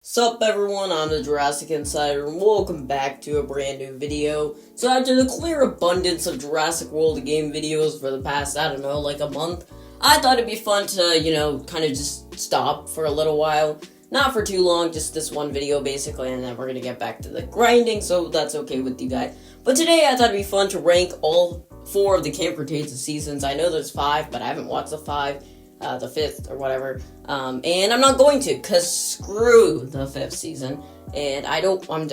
Sup everyone, I'm the Jurassic Insider, and welcome back to a brand new video. So after the clear abundance of Jurassic World game videos for the past, like a month, I thought it'd be fun to, kind of just stop for a little while. Not for too long, just this one video basically, and then we're gonna get back to the grinding, so that's okay with you guys. But today I thought it'd be fun to rank all 4 of the Camp Cretaceous seasons. I know there's 5, but I haven't watched the 5th or whatever, and I'm not going to, cause screw the 5th season, and I don't want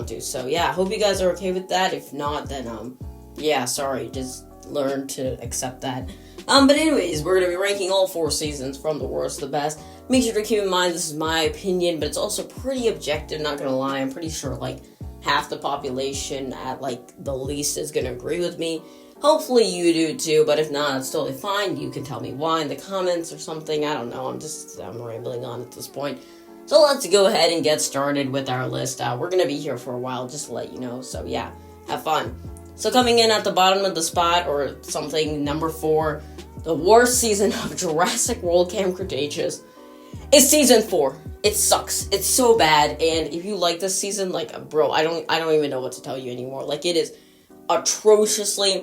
to, so yeah, I hope you guys are okay with that. If not, then, yeah, sorry, just learn to accept that. But anyways, we're gonna be ranking all 4 seasons from the worst to the best. Make sure to keep in mind, this is my opinion, but it's also pretty objective, not gonna lie. I'm pretty sure, half the population at, the least is gonna agree with me. Hopefully you do too, but if not, it's totally fine. You can tell me why in the comments or something. I don't know. I'm rambling on at this point. So let's go ahead and get started with our list. We're going to be here for a while, just to let you know. So yeah, have fun. So coming in at the bottom of the spot, or something, number 4, the worst season of Jurassic World Camp Cretaceous is season 4. It sucks. It's so bad. And if you like this season, bro, I don't even know what to tell you anymore. It is atrociously,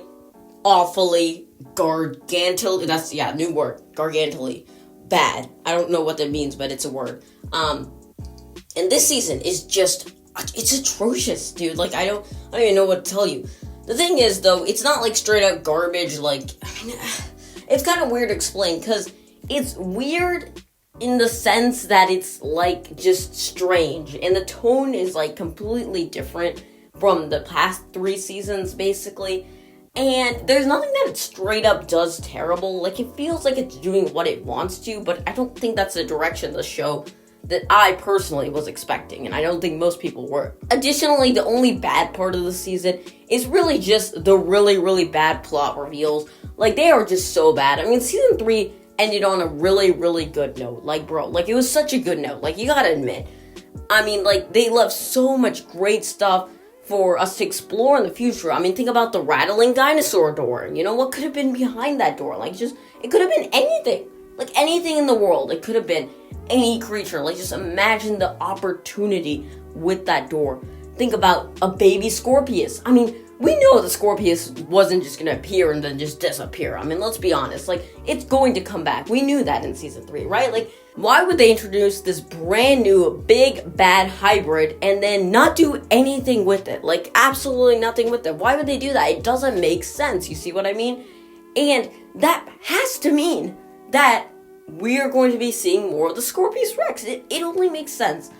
awfully, new word, gargantually bad. I don't know what that means, but it's a word. And this season is just, it's atrocious, dude. I don't even know what to tell you. The thing is, though, it's not straight up garbage. It's kind of weird to explain, because it's weird in the sense that it's just strange, and the tone is completely different from the past 3 seasons, basically. And there's nothing that it straight up does terrible. It feels like it's doing what it wants to, but I don't think that's the direction of the show that I personally was expecting, and I don't think most people were. Additionally, the only bad part of the season is really just the really, really bad plot reveals. They are just so bad. I mean, season 3 ended on a really, really good note. It was such a good note. You gotta admit. I mean, they left so much great stuff for us to explore in the future. I mean, think about the rattling dinosaur door. What could have been behind that door? It could have been anything. Anything in the world. It could have been any creature. Just imagine the opportunity with that door. Think about a baby Scorpius. I mean, we know the Scorpius wasn't just gonna appear and then just disappear. I mean, let's be honest. It's going to come back. We knew that in season 3, right? Why would they introduce this brand new big bad hybrid and then not do anything with it? Absolutely nothing with it. Why would they do that? It doesn't make sense. You see what I mean? And that has to mean that we are going to be seeing more of the Scorpius Rex. It only makes sense.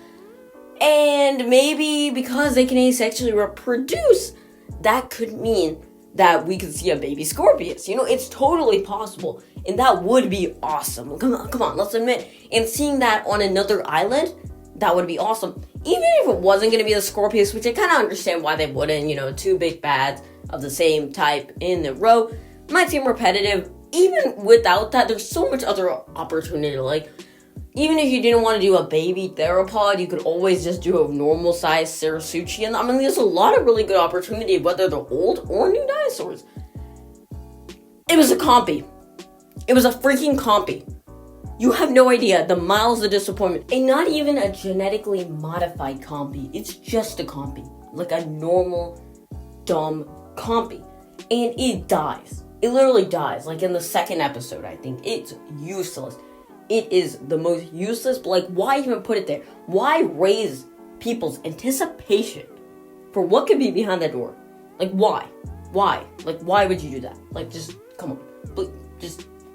And maybe because they can asexually reproduce, that could mean that we could see a baby Scorpius. It's totally possible. And that would be awesome. Come on, let's admit. And seeing that on another island, that would be awesome. Even if it wasn't going to be the Scorpius, which I kind of understand why they wouldn't, 2 big bads of the same type in a row. Might seem repetitive. Even without that, there's so much other opportunity. Even if you didn't want to do a baby theropod, you could always just do a normal size Cerasuchian. I mean, there's a lot of really good opportunity, whether they're old or new dinosaurs. It was a compy. It was a freaking compy. You have no idea the miles of disappointment. And not even a genetically modified compy. It's just a compy. A normal, dumb compy. And it dies. It literally dies. In the 2nd episode, I think. It's useless. It is the most useless, why even put it there? Why raise people's anticipation for what could be behind that door? Why? Why? Why would you do that? Just, come on.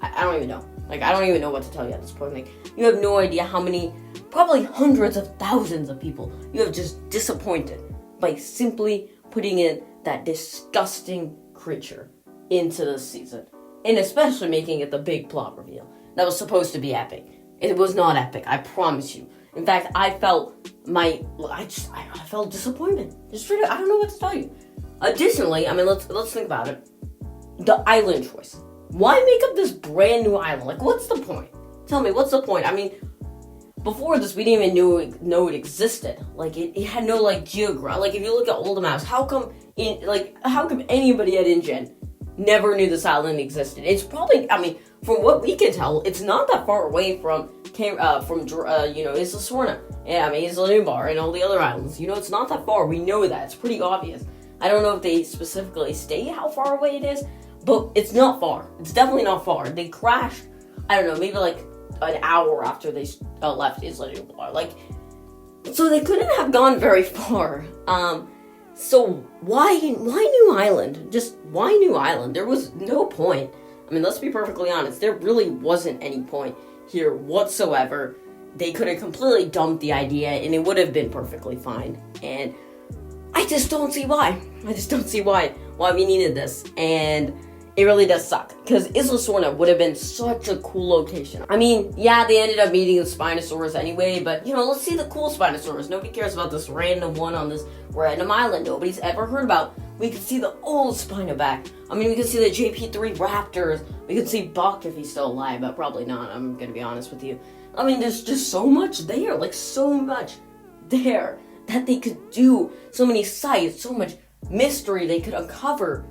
I don't even know. I don't even know what to tell you at this point. You have no idea how many, probably hundreds of thousands of people you have just disappointed by simply putting in that disgusting creature into the season. And especially making it the big plot reveal. That was supposed to be epic. It was not epic, I promise you. In fact, I felt disappointment. Just straight up, I don't know what to tell you. Additionally, I mean, let's think about it. The island choice. Why make up this brand new island? What's the point? Tell me, what's the point? I mean, before this, we didn't even know it existed. It had no, geography. If you look at old maps, how come anybody at InGen never knew this island existed? It's probably, I mean, from what we can tell, it's not that far away from Isla Sorna, and Isla Nublar, and all the other islands. It's not that far. We know that. It's pretty obvious. I don't know if they specifically state how far away it is, but it's not far. It's definitely not far. They crashed, I don't know, maybe like an hour after they left Isla Nublar. So they couldn't have gone very far. So why New Island? Just why New Island? There was no point. Let's be perfectly honest. There really wasn't any point here whatsoever. They could have completely dumped the idea and it would have been perfectly fine. And I just don't see why. Why we needed this. And it really does suck. Because Isla Sorna would have been such a cool location. Yeah, they ended up meeting the Spinosaurus anyway, but, let's see the cool Spinosaurus. Nobody cares about this random one on this random island nobody's ever heard about. We could see the old Spinoback. We could see the JP3 Raptors. We could see Buck if he's still alive, but probably not, I'm gonna be honest with you. There's just so much there, so much there that they could do. So many sites, so much mystery they could uncover.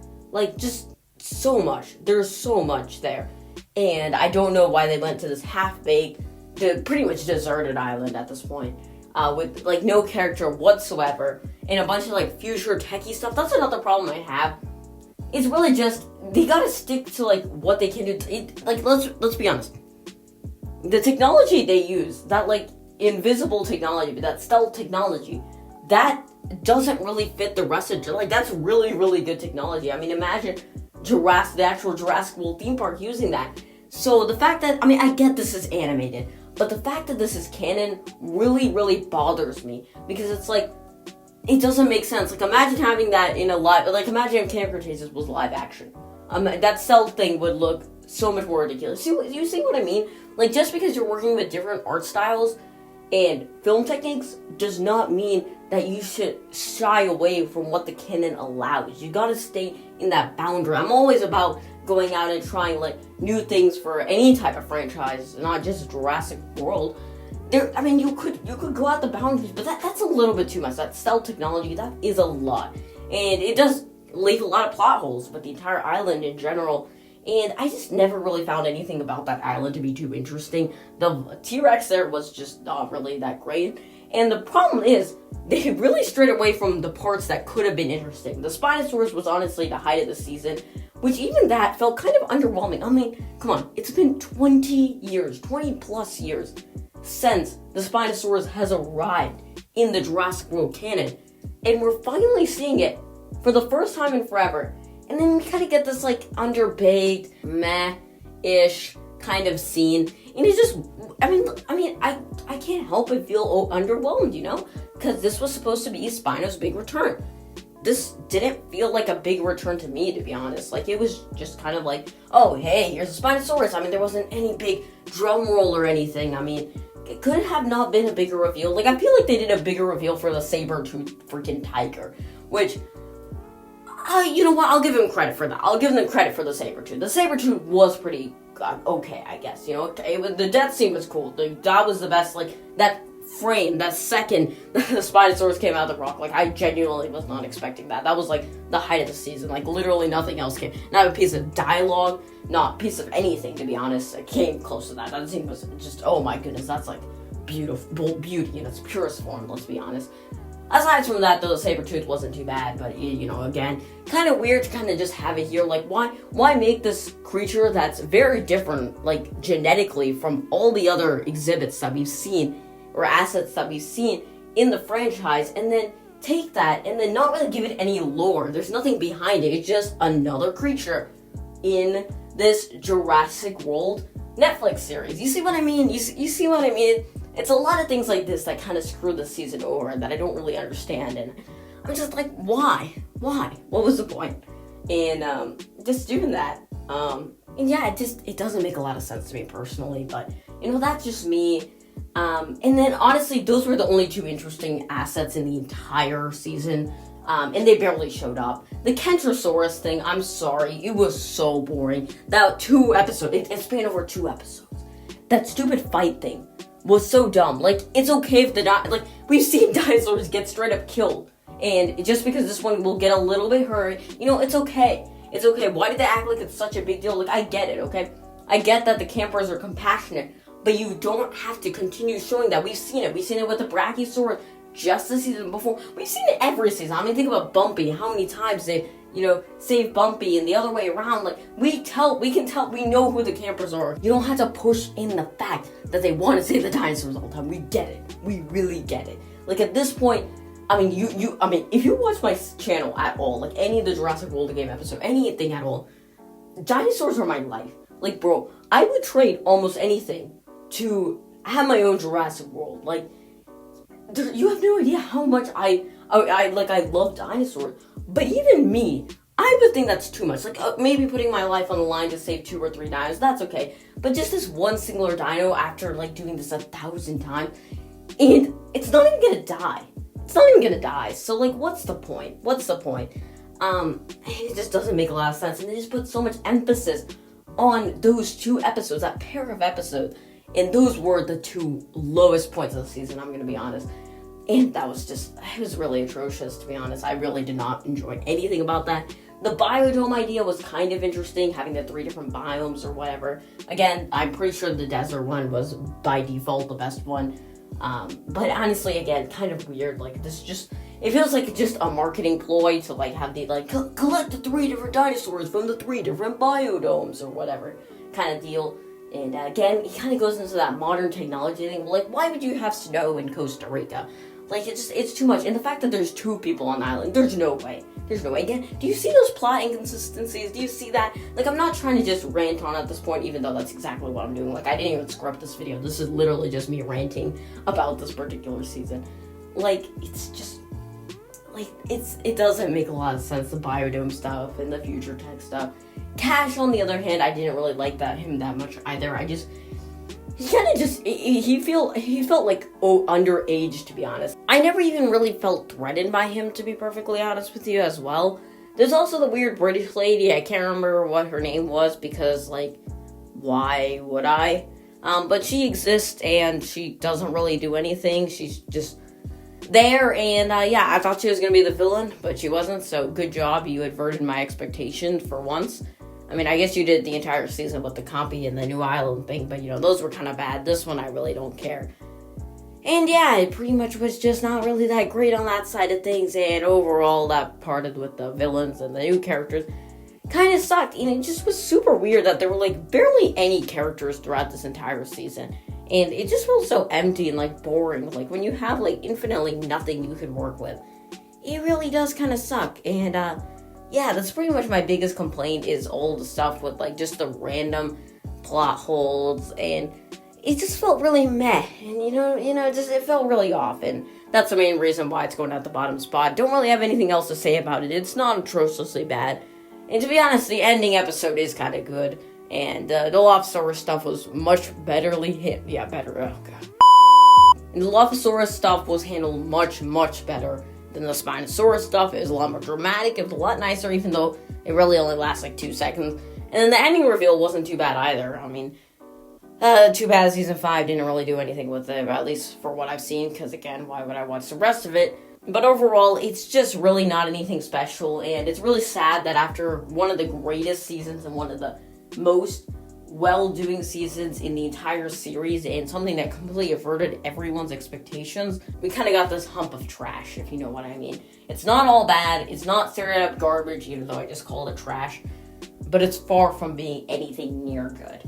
Just so much. There's so much there. And I don't know why they went to this half-baked, pretty much deserted island at this point. With no character whatsoever. And a bunch of future techie stuff. That's another problem I have. It's really just, they gotta stick to what they can do. Let's be honest. The technology they use, that invisible technology, that stealth technology, that doesn't really fit the rest of that's really, really good technology. Imagine the actual Jurassic World theme park using that. So the fact that, I get this is animated, but the fact that this is canon really, really bothers me. Because it's it doesn't make sense. Imagine having that in a live, imagine if Camp Cretaceous was live action. That cell thing would look so much more ridiculous. You see what I mean? Just because you're working with different art styles and film techniques does not mean that you should shy away from what the canon allows. You gotta stay in that boundary. I'm always about going out and trying new things for any type of franchise, not just Jurassic World. You could go out the boundaries, but that's a little bit too much. That stealth technology, that is a lot. And it does leave a lot of plot holes with the entire island in general. And I just never really found anything about that island to be too interesting. The T-Rex there was just not really that great. And the problem is, they really strayed away from the parts that could have been interesting. The Spinosaurus was honestly the height of the season, which even that felt kind of underwhelming. Come on, it's been 20 plus years, since the Spinosaurus has arrived in the Jurassic World canon. And we're finally seeing it for the first time in forever. And then we kind of get this underbaked, meh-ish kind of scene. And it's just, I can't help but feel underwhelmed, Because this was supposed to be Spino's big return. This didn't feel like a big return to me, to be honest. It was just kind of oh, hey, here's a Spinosaurus. There wasn't any big drum roll or anything. It could have not been a bigger reveal. I feel like they did a bigger reveal for the saber-toothed freaking tiger. Which, you know what? I'll give him credit for that. I'll give them credit for the saber-tooth. The saber-tooth was pretty okay, I guess. The death scene was cool. That was the best, that frame, that second the Spinosaurus came out of the rock, I genuinely was not expecting that. That was, the height of the season. Literally nothing else came. Not a piece of dialogue, not a piece of anything, to be honest. It came close to that. That scene was just, oh my goodness, that's, beautiful beauty in its purest form, let's be honest. Aside from that, though, the saber-tooth wasn't too bad, but, again, kind of weird to kind of just have it here. Why make this creature that's very different, genetically from all the other exhibits that we've seen, or assets that we've seen in the franchise, and then take that, and then not really give it any lore. There's nothing behind it. It's just another creature in this Jurassic World Netflix series. You see what I mean? You see what I mean? It's a lot of things like this that kind of screw the season over and that I don't really understand. And I'm just why? Why? What was the point? And just doing that. And yeah, it doesn't make a lot of sense to me personally. But, that's just me. And then, honestly, those were the only two interesting assets in the entire season. And they barely showed up. The Kentrosaurus thing, I'm sorry, it was so boring. That 2 episodes, it spanned over 2 episodes. That stupid fight thing was so dumb. It's okay if we've seen dinosaurs get straight up killed. And just because this one will get a little bit hurt, it's okay. It's okay. Why did they act like it's such a big deal? I get it, okay? I get that the campers are compassionate, but you don't have to continue showing that. We've seen it. We've seen it with the Brachiosaurus just the season before. We've seen it every season. I mean, think about Bumpy. How many times they, save Bumpy, and the other way around. Like, we can tell, we know who the campers are. You don't have to push in the fact that they want to save the dinosaurs all the time. We get it. We really get it. Like, at this point, I mean, if you watch my channel at all, like any of the Jurassic World game episode, anything at all, dinosaurs are my life. Like, bro, I would trade almost anything to have my own Jurassic World. Like, you have no idea how much I love dinosaurs. But even me, I would think that's too much. Like, maybe putting my life on the line to save 2 or 3 dinos, that's okay. But just this one singular dino after, like, doing this 1,000 times, and it's not even gonna die. It's not even gonna die. So, like, what's the point? It just doesn't make a lot of sense. And they just put so much emphasis on those 2 episodes, that pair of episodes. And those were the 2 lowest points of the season, I'm gonna be honest. And it was really atrocious, to be honest. I really did not enjoy anything about that. The biodome idea was kind of interesting, having the 3 different biomes or whatever. Again, I'm pretty sure the desert one was by default the best one. But honestly, again, kind of weird. Like, it feels like just a marketing ploy to, like, have the, like, collect the 3 different dinosaurs from the 3 different biodomes or whatever kind of deal. And again, it kind of goes into that modern technology thing. Like, why would you have snow in Costa Rica? Like, it's too much. And the fact that there's 2 people on the island, there's no way. Again, do you see those plot inconsistencies? Do you see that? Like, I'm not trying to just rant on at this point, even though that's exactly what I'm doing. Like, I didn't even script this video. This is literally just me ranting about this particular season. Like, it's just, like, it doesn't make a lot of sense, the biodome stuff and the future tech stuff. Cash, on the other hand, I didn't really like him that much either. He felt like underage, to be honest. I never even really felt threatened by him, to be perfectly honest with you, as well. There's also the weird British lady. I can't remember what her name was because, like, why would I? But she exists and she doesn't really do anything. She's just there, and I thought she was gonna be the villain, but she wasn't. So good job, you averted my expectations for once. I mean, I guess you did the entire season with the compy and the new island thing, but, those were kind of bad. This one, I really don't care. And yeah, it pretty much was just not really that great on that side of things, and overall, that parted with the villains and the new characters kind of sucked. And it just was super weird that there were, like, barely any characters throughout this entire season. And it just felt so empty and, like, boring. Like, when you have, like, infinitely nothing you can work with, it really does kind of suck. And, that's pretty much my biggest complaint is all the stuff with, like, just the random plot holes, and it just felt really meh, and, it felt really off, and that's the main reason why it's going at the bottom spot. Don't really have anything else to say about it. It's not atrociously bad, and to be honest, the ending episode is kind of good, and the Dilophosaurus stuff was much betterly hit. Yeah, better, oh god. And the Dilophosaurus stuff was handled much, much better than the Spinosaurus stuff. It was a lot more dramatic. It was a lot nicer, even though it really only lasts like 2 seconds. And then the ending reveal wasn't too bad either. I mean, too bad season 5 didn't really do anything with it, at least for what I've seen, because again, why would I watch the rest of it? But overall, it's just really not anything special, and it's really sad that after one of the greatest seasons and one of the most well-doing seasons in the entire series, and something that completely averted everyone's expectations, we kind of got this hump of trash, if you know what I mean. It's not all bad, it's not straight up garbage, even though I just called it trash, but it's far from being anything near good.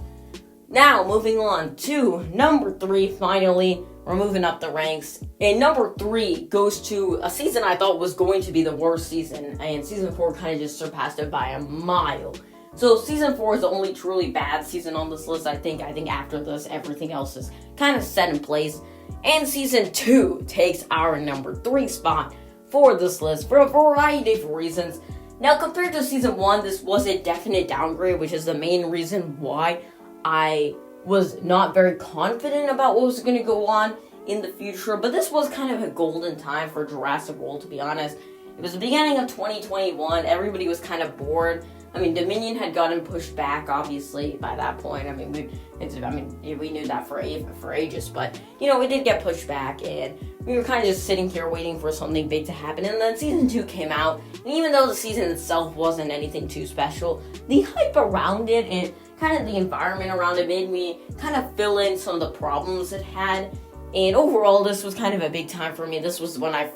Now, moving on to number 3, finally, we're moving up the ranks, and number 3 goes to a season I thought was going to be the worst season, and season 4 kind of just surpassed it by a mile. So season 4 is the only truly bad season on this list, I think. I think after this, everything else is kind of set in place. And season 2 takes our number 3 spot for this list for a variety of reasons. Now, compared to season 1, this was a definite downgrade, which is the main reason why I was not very confident about what was going to go on in the future. But this was kind of a golden time for Jurassic World, to be honest. It was the beginning of 2021. Everybody was kind of bored. I mean, Dominion had gotten pushed back, obviously, by that point. I mean, we knew that for ages, but, it did get pushed back, and we were kind of just sitting here waiting for something big to happen, and then season 2 came out, and even though the season itself wasn't anything too special, the hype around it, and, kind of the environment around it made me kind of fill in some of the problems it had. And overall, this was kind of a big time for me. This was when I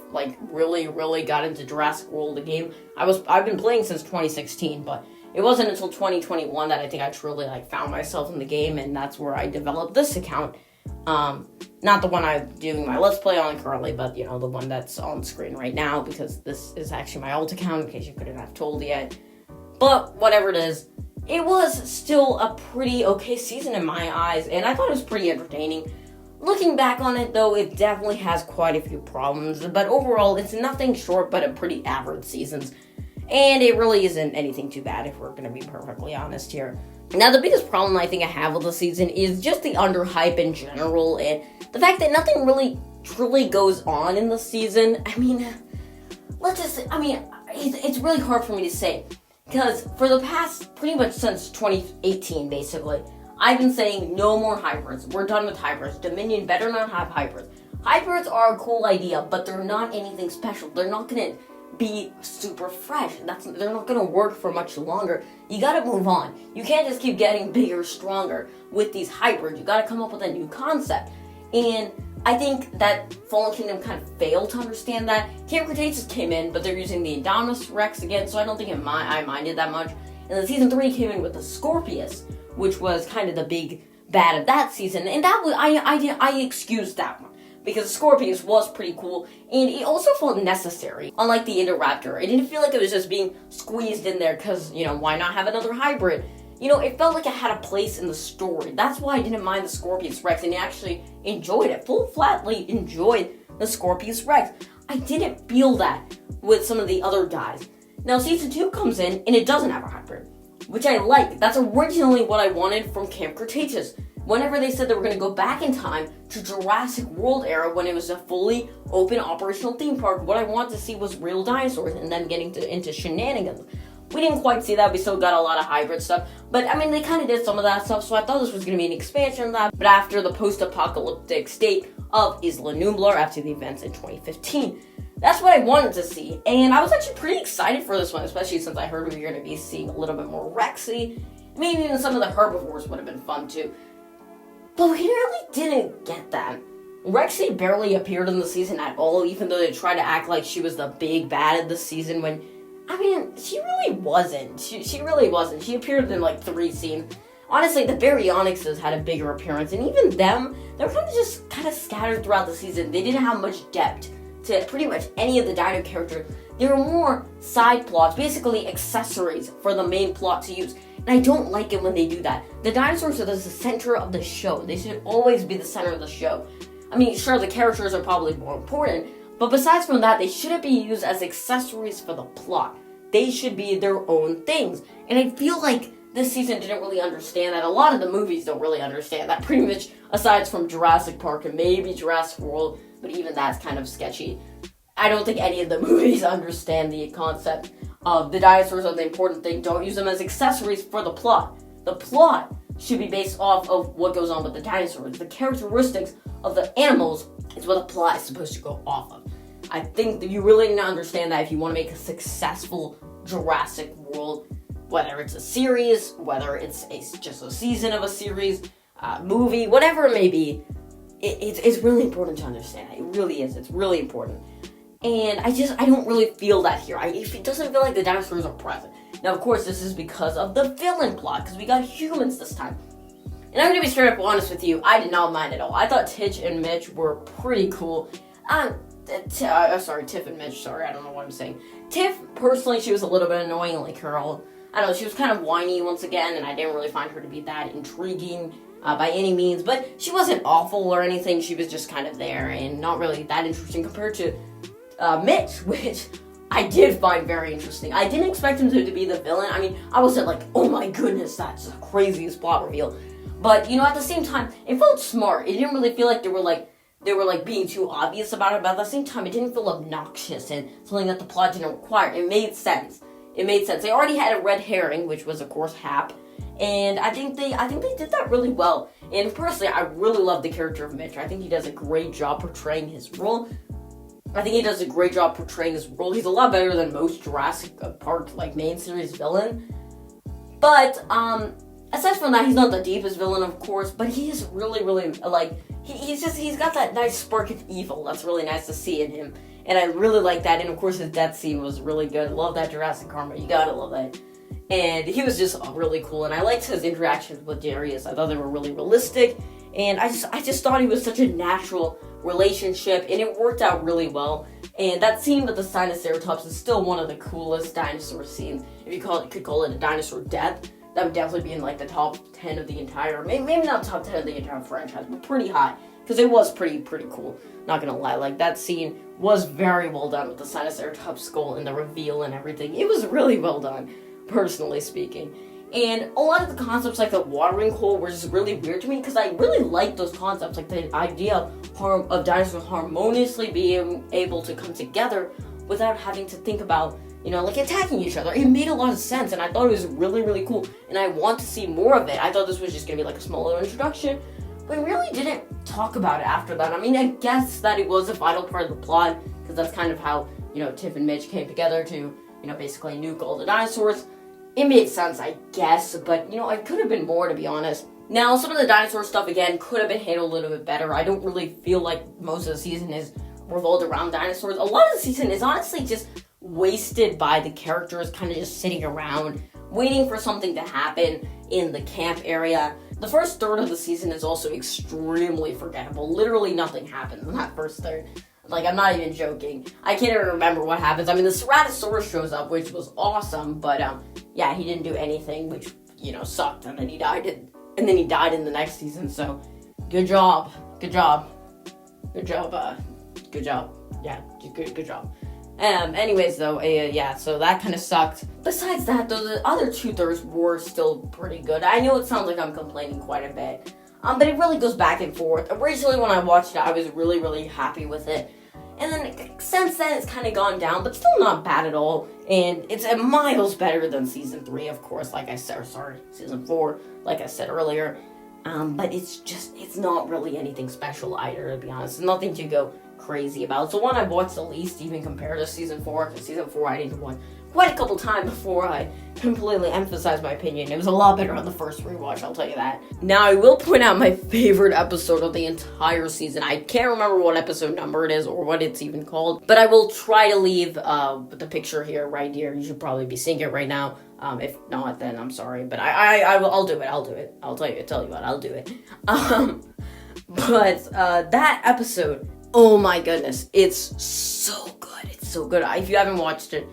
really got into Jurassic World, the game. I've been playing since 2016, but it wasn't until 2021 that I think I truly found myself in the game, and that's where I developed this account. Not the one I'm doing my Let's Play on currently, but the one that's on screen right now, because this is actually my old account in case you couldn't have told yet. But whatever it is, it was still a pretty okay season in my eyes, and I thought it was pretty entertaining. Looking back on it, though, it definitely has quite a few problems, but overall, it's nothing short but a pretty average seasons, and it really isn't anything too bad if we're going to be perfectly honest here. Now, the biggest problem I think I have with the season is just the underhype in general, and the fact that nothing really truly goes on in the season. It's really hard for me to say, because for the past, pretty much since 2018, basically, I've been saying no more hybrids. We're done with hybrids. Dominion better not have hybrids. Hybrids are a cool idea, but they're not anything special. They're not going to be super fresh. They're not going to work for much longer. You got to move on. You can't just keep getting bigger, stronger with these hybrids. You got to come up with a new concept. And I think that Fallen Kingdom kind of failed to understand that. Camp Cretaceous came in, but they're using the Indominus Rex again, so I don't think I minded that much. And then Season 3 came in with the Scorpius, which was kind of the big bad of that season, and that was I excused that one because Scorpius was pretty cool, and it also felt necessary. Unlike the Indoraptor, it didn't feel like it was just being squeezed in there because why not have another hybrid? It felt like it had a place in the story. That's why I didn't mind the Scorpius Rex, and I actually enjoyed it. Flatly enjoyed the Scorpius Rex. I didn't feel that with some of the other guys. Now Season 2 comes in and it doesn't have a hybrid, which I like. That's originally what I wanted from Camp Cretaceous. Whenever they said they were going to go back in time to Jurassic World era when it was a fully open operational theme park, what I wanted to see was real dinosaurs and them getting into shenanigans. We didn't quite see that. We still got a lot of hybrid stuff. But, they kind of did some of that stuff, so I thought this was going to be an expansion of that. But after the post-apocalyptic state of Isla Nublar after the events in 2015, that's what I wanted to see, and I was actually pretty excited for this one, especially since I heard we were going to be seeing a little bit more Rexy. Maybe even some of the herbivores would have been fun too. But we really didn't get that. Rexy barely appeared in the season at all, even though they tried to act like she was the big bad of the season when, she really wasn't. She really wasn't. She appeared in 3 scenes. Honestly, the Baryonyxes had a bigger appearance, and even them, they were kind of scattered throughout the season. They didn't have much depth to pretty much any of the dino characters. There were more side plots, basically accessories for the main plot to use. And I don't like it when they do that. The dinosaurs are the center of the show. They should always be the center of the show. Sure, the characters are probably more important, but besides from that, they shouldn't be used as accessories for the plot. They should be their own things. And I feel like this season didn't really understand that. A lot of the movies don't really understand that, pretty much, aside from Jurassic Park and maybe Jurassic World, but even that's kind of sketchy. I don't think any of the movies understand the concept of the dinosaurs are the important thing. Don't use them as accessories for the plot. The plot should be based off of what goes on with the dinosaurs. The characteristics of the animals is what the plot is supposed to go off of. I think that you really need to understand that if you want to make a successful Jurassic World, whether it's a series, whether it's just a season of a series, movie, whatever it may be, it's really important to understand. It really is. It's really important. And I don't really feel that here. It doesn't feel like the dinosaurs are present. Now, of course, this is because of the villain plot, because we got humans this time. And I'm going to be straight up honest with you, I did not mind at all. I thought Titch and Mitch were pretty cool. Tiff and Mitch, I don't know what I'm saying. Tiff, personally, she was a little bit annoying, she was kind of whiny once again, and I didn't really find her to be that intriguing by any means, but she wasn't awful or anything. She was just kind of there and not really that interesting compared to Mitch, which I did find very interesting. I didn't expect him to be the villain. I wasn't like, oh my goodness, that's the craziest plot reveal. But, at the same time, it felt smart. It didn't really feel like they were being too obvious about it, but at the same time, it didn't feel obnoxious and something that the plot didn't require. It made sense. They already had a red herring, which was, of course, Hap, and I think they did that really well. And personally, I really love the character of Mitch. I think he does a great job portraying his role. He's a lot better than most Jurassic Park, main series villain. But, aside from that, he's not the deepest villain, of course, but he is really, really, like, he's got that nice spark of evil that's really nice to see in him. And I really like that. And of course, his death scene was really good. Love that Jurassic karma. You gotta love that. And he was just really cool. And I liked his interactions with Darius. I thought they were really realistic. And I just thought he was such a natural relationship. And it worked out really well. And that scene with the Sinoceratops is still one of the coolest dinosaur scenes. If you could call it a dinosaur death, that would definitely be in like the top 10 of the entire, maybe not top 10 of the entire franchise, but pretty high. Because it was pretty cool. Not gonna lie, like that scene was very well done with the Sinoceratops skull and the reveal and everything. It was really well done, personally speaking. And a lot of the concepts like the watering hole were just really weird to me because I really liked those concepts, like the idea of dinosaurs harmoniously being able to come together without having to think about, like attacking each other. It made a lot of sense, and I thought it was really, really cool, and I want to see more of it. I thought this was just gonna be like a small little introduction, but we really didn't talk about it after that. I mean, I guess that it was a vital part of the plot, because that's kind of how, Tiff and Mitch came together to, basically nuke all the dinosaurs. It made sense, I guess, but, it could have been more, to be honest. Now, some of the dinosaur stuff, again, could have been handled a little bit better. I don't really feel like most of the season is revolved around dinosaurs. A lot of the season is honestly just wasted by the characters kind of just sitting around, waiting for something to happen in the camp area. The first third of the season is also extremely forgettable. Literally nothing happens in that first third. Like, I'm not even joking. I can't even remember what happens. I mean, the Ceratosaurus shows up, which was awesome, but, yeah, he didn't do anything, which, sucked, and then he died in the next season, so good job. Good job. Yeah, good job. Anyways, though, yeah, so that kind of sucked. Besides that, though, the other 2/3 were still pretty good. I know it sounds like I'm complaining quite a bit, but it really goes back and forth. Originally, when I watched it, I was really, really happy with it. And then, since then, it's kind of gone down, but still not bad at all. And it's miles better than Season 3, of course, like I said, Season 4, like I said earlier. But it's not really anything special either, to be honest. Nothing to go crazy about. It's the one I watched the least, even compared to Season 4, because Season 4 I need to watch quite a couple times before I completely emphasize my opinion. It was a lot better on the first rewatch, I'll tell you that. Now, I will point out my favorite episode of the entire season. I can't remember what episode number it is or what it's even called, but I will try to leave the picture here, right here. You should probably be seeing it right now. If not, then I'm sorry, but I'll do it. I'll tell you what, I'll do it. But that episode, oh my goodness, it's so good. It's so good. If you haven't watched it,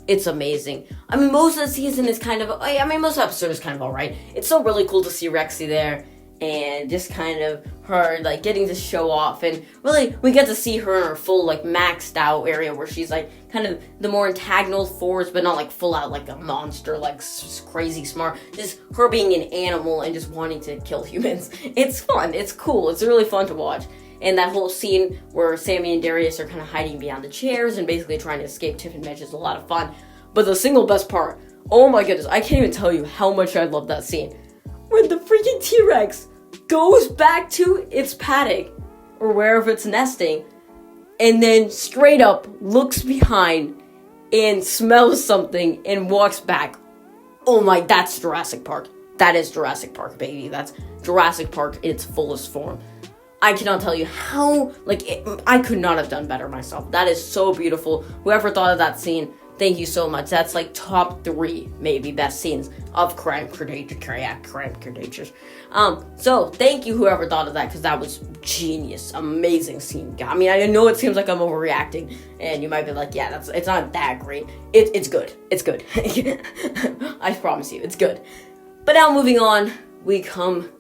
it's amazing. I mean, most of the season is most of the episode is kind of alright. It's so really cool to see Rexy there, and just kind of her, like, getting to show off, and really, we get to see her in her full, like, maxed out area, where she's, like, kind of the more antagonal force, but not, like, full out, like, a monster, like, crazy smart. Just her being an animal and just wanting to kill humans. It's fun. It's cool. It's really fun to watch. And that whole scene where Sammy and Darius are kind of hiding behind the chairs and basically trying to escape Tiff and Mitch is a lot of fun. But the single best part, oh my goodness, I can't even tell you how much I love that scene. When the freaking T-Rex goes back to its paddock, or wherever it's nesting, and then straight up looks behind and smells something and walks back. Oh my, that's Jurassic Park. That is Jurassic Park, baby. That's Jurassic Park in its fullest form. I cannot tell you how, I could not have done better myself. That is so beautiful. Whoever thought of that scene, thank you so much. That's like top 3, maybe, best scenes of Cretaceous. So thank you whoever thought of that, because that was genius. Amazing scene. I mean, I know it seems like I'm overreacting, and you might be like, yeah, it's not that great. It's good. It's good. I promise you, it's good. But now moving on, we come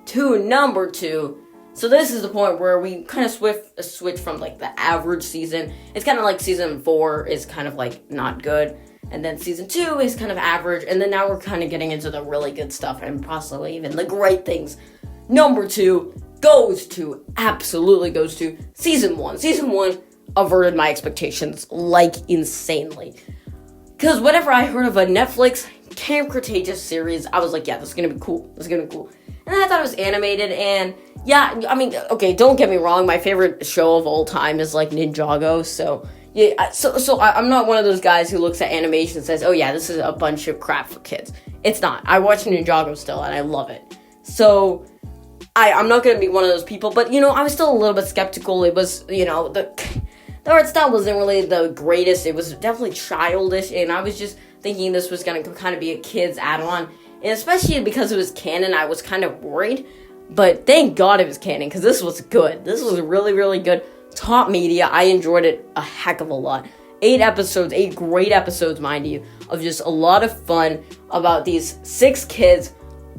to number 2. So this is the point where we kind of switch from, like, the average season. It's kind of like Season 4 is kind of, like, not good. And then Season 2 is kind of average. And then now we're kind of getting into the really good stuff and possibly even the great things. Number 2 absolutely goes to Season 1. Season 1 averted my expectations, like, insanely. Because whenever I heard of a Netflix Camp Cretaceous series, I was like, yeah, this is going to be cool. And then I thought it was animated, and yeah, I mean, okay, don't get me wrong, my favorite show of all time is, like, Ninjago, so, I'm not one of those guys who looks at animation and says, oh yeah, this is a bunch of crap for kids. It's not. I watch Ninjago still, and I love it. So, I'm not going to be one of those people, but, I was still a little bit skeptical. It was, the art style wasn't really the greatest. It was definitely childish, and I was just thinking this was going to kind of be a kid's add-on, and especially because it was canon, I was kind of worried, but thank God it was canon, because this was good. This was really, really good. Top media. I enjoyed it a heck of a lot. 8 great episodes, mind you, of just a lot of fun about these 6 kids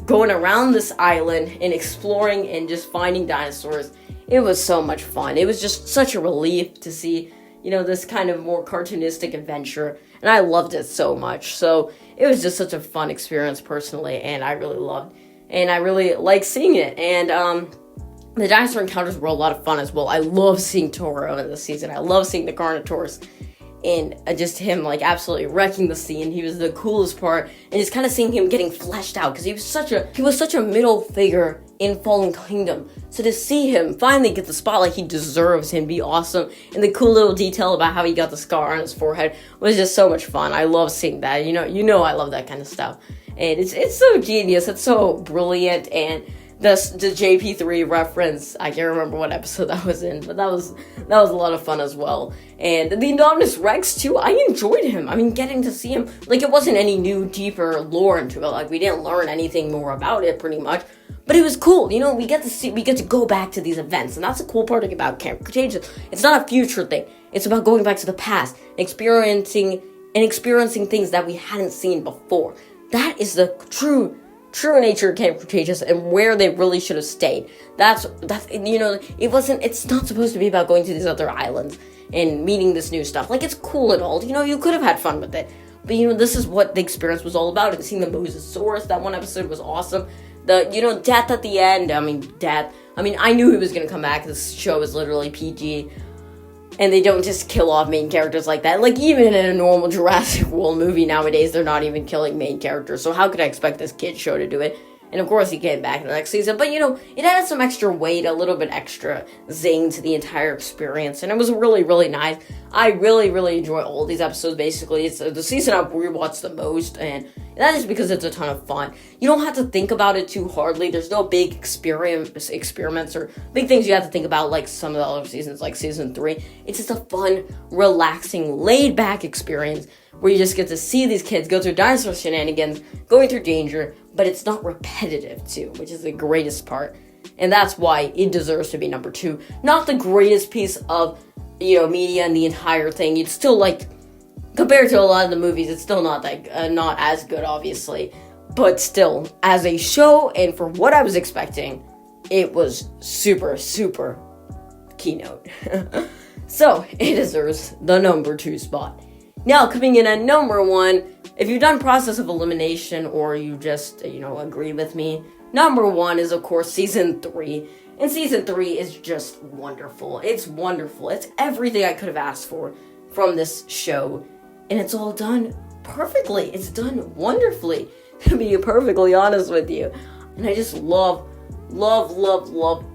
going around this island and exploring and just finding dinosaurs. It was so much fun. It was just such a relief to see, this kind of more cartoonistic adventure, and I loved it so much. So it was just such a fun experience personally, and I really loved, and I really like seeing it. And the dinosaur encounters were a lot of fun as well. I love seeing Toro in this season. I love seeing the Carnotaurus. And just him, absolutely wrecking the scene. He was the coolest part. And just kind of seeing him getting fleshed out. Because he was such a middle figure in Fallen Kingdom. So to see him finally get the spotlight he deserves and be awesome. And the cool little detail about how he got the scar on his forehead was just so much fun. I love seeing that. I love that kind of stuff. And it's so genius. It's so brilliant. And the JP3 reference, I can't remember what episode that was in, but that was a lot of fun as well. And the Indominus Rex too, I enjoyed him. I mean, getting to see him, it wasn't any new, deeper lore into it. We didn't learn anything more about it, pretty much. But it was cool, we get to go back to these events, and that's the cool part about Camp Cretaceous. It's not a future thing. It's about going back to the past, experiencing things that we hadn't seen before. That is the true nature of Camp Cretaceous and where they really should have stayed. That's it's not supposed to be about going to these other islands and meeting this new stuff. It's cool and all, you could have had fun with it. But, this is what the experience was all about. And seeing the Mosasaurus, that one episode was awesome. The, death at the end, I knew he was going to come back. This show is literally PG. And they don't just kill off main characters like that. Even in a normal Jurassic World movie nowadays, they're not even killing main characters. So how could I expect this kid show to do it? And of course he came back in the next season. But, it added some extra weight, a little bit extra zing to the entire experience. And it was really, really nice. I really, really enjoy all these episodes, basically. It's the season I've rewatched the most. And that is because it's a ton of fun. You don't have to think about it too hardly. There's no big experiments or big things you have to think about like some of the other seasons, like season 3. It's just a fun, relaxing, laid-back experience where you just get to see these kids go through dinosaur shenanigans, going through danger, but it's not repetitive too, which is the greatest part. And that's why it deserves to be number 2. Not the greatest piece of, media in the entire thing. It's still compared to a lot of the movies, it's still not not as good, obviously. But still, as a show and for what I was expecting, it was super, super keynote. So, it deserves the number 2 spot. Now, coming in at number 1, if you've done process of elimination or you just, agree with me, number 1 is, of course, season 3. And season 3 is just wonderful. It's wonderful. It's everything I could have asked for from this show. And it's all done perfectly. It's done wonderfully, to be perfectly honest with you. And I just love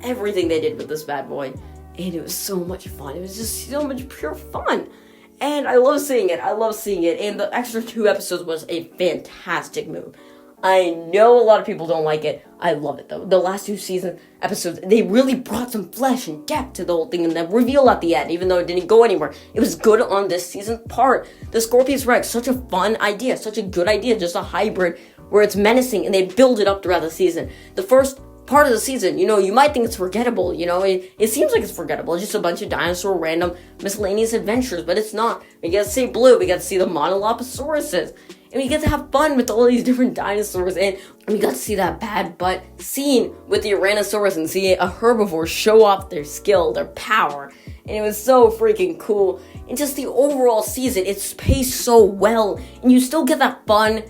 everything they did with this bad boy. And it was so much fun. It was just so much pure fun. And I love seeing it. And the extra 2 episodes was a fantastic move. I know a lot of people don't like it. I love it, though. The last 2 season episodes, they really brought some flesh and depth to the whole thing. And the reveal at the end, even though it didn't go anywhere, it was good on this season part. The Scorpius Rex, such a fun idea. Such a good idea. Just a hybrid where it's menacing. And they build it up throughout the season. The first part of the season, you might think it's forgettable. It seems like it's forgettable. It's just a bunch of dinosaur random miscellaneous adventures. But it's not. We get to see Blue. We get to see the Monolopusauruses. And we get to have fun with all these different dinosaurs. And we got to see that bad butt scene with the Tyrannosaurus and see a herbivore show off their skill, their power. And it was so freaking cool. And just the overall season, it's paced so well. And you still get that fun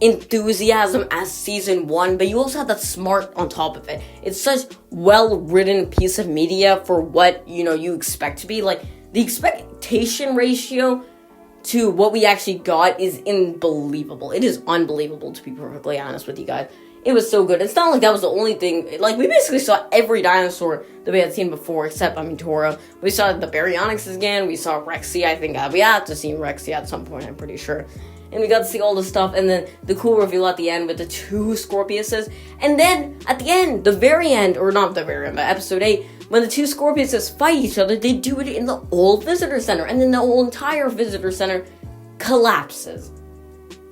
enthusiasm as season 1, but you also have that smart on top of it. It's such well-written piece of media for what, you expect to be. The expectation ratio to what we actually got is unbelievable. It is unbelievable, to be perfectly honest with you guys. It was so good. It's not like that was the only thing. Like, we basically saw every dinosaur that we had seen before, except, Toro. We saw the Baryonyx again. We saw Rexy. I think we had to see Rexy at some point, I'm pretty sure. And we got to see all the stuff, and then the cool reveal at the end with the 2 Scorpiuses. And then, at the end, the very end, or not the very end, but episode 8, when the 2 Scorpiuses fight each other, they do it in the old visitor center. And then the whole entire visitor center collapses.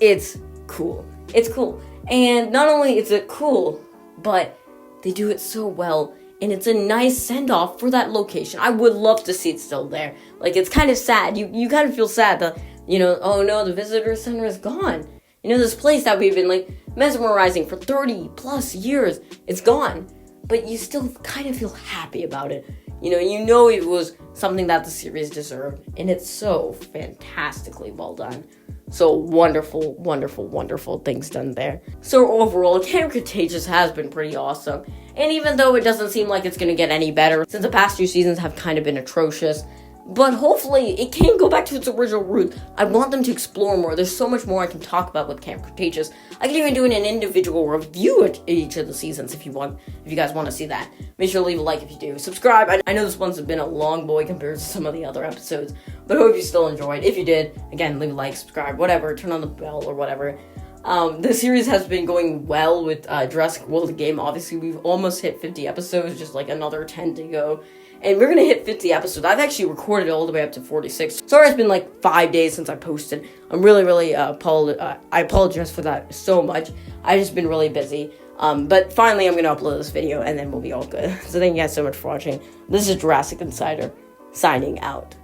It's cool. It's cool. And not only is it cool, but they do it so well. And it's a nice send-off for that location. I would love to see it still there. Like, it's kind of sad. You kind of feel sad that, oh no, the visitor center is gone. This place that we've been, like, mesmerizing for 30 plus years, it's gone. But you still kind of feel happy about it. You know it was something that the series deserved. And it's so fantastically well done. So wonderful, wonderful, wonderful things done there. So overall, Camp Cretaceous has been pretty awesome. And even though it doesn't seem like it's going to get any better, since the past 2 seasons have kind of been atrocious, but hopefully it can go back to its original roots. I want them to explore more. There's so much more I can talk about with Camp Cretaceous. I can even do an individual review at each of the seasons if you guys want to see that. Make sure to leave a like if you do. Subscribe. I know this one's been a long boy compared to some of the other episodes, but I hope you still enjoyed. If you did, again, leave a like, subscribe, whatever, turn on the bell or whatever. The series has been going well with Jurassic World, the game. Obviously, we've almost hit 50 episodes, just like another 10 to go. And we're going to hit 50 episodes. I've actually recorded it all the way up to 46. Sorry, it's been like 5 days since I posted. I'm really, I apologize for that so much. I've just been really busy. But finally, I'm going to upload this video, and then we'll be all good. So thank you guys so much for watching. This is Jurassic Insider, signing out.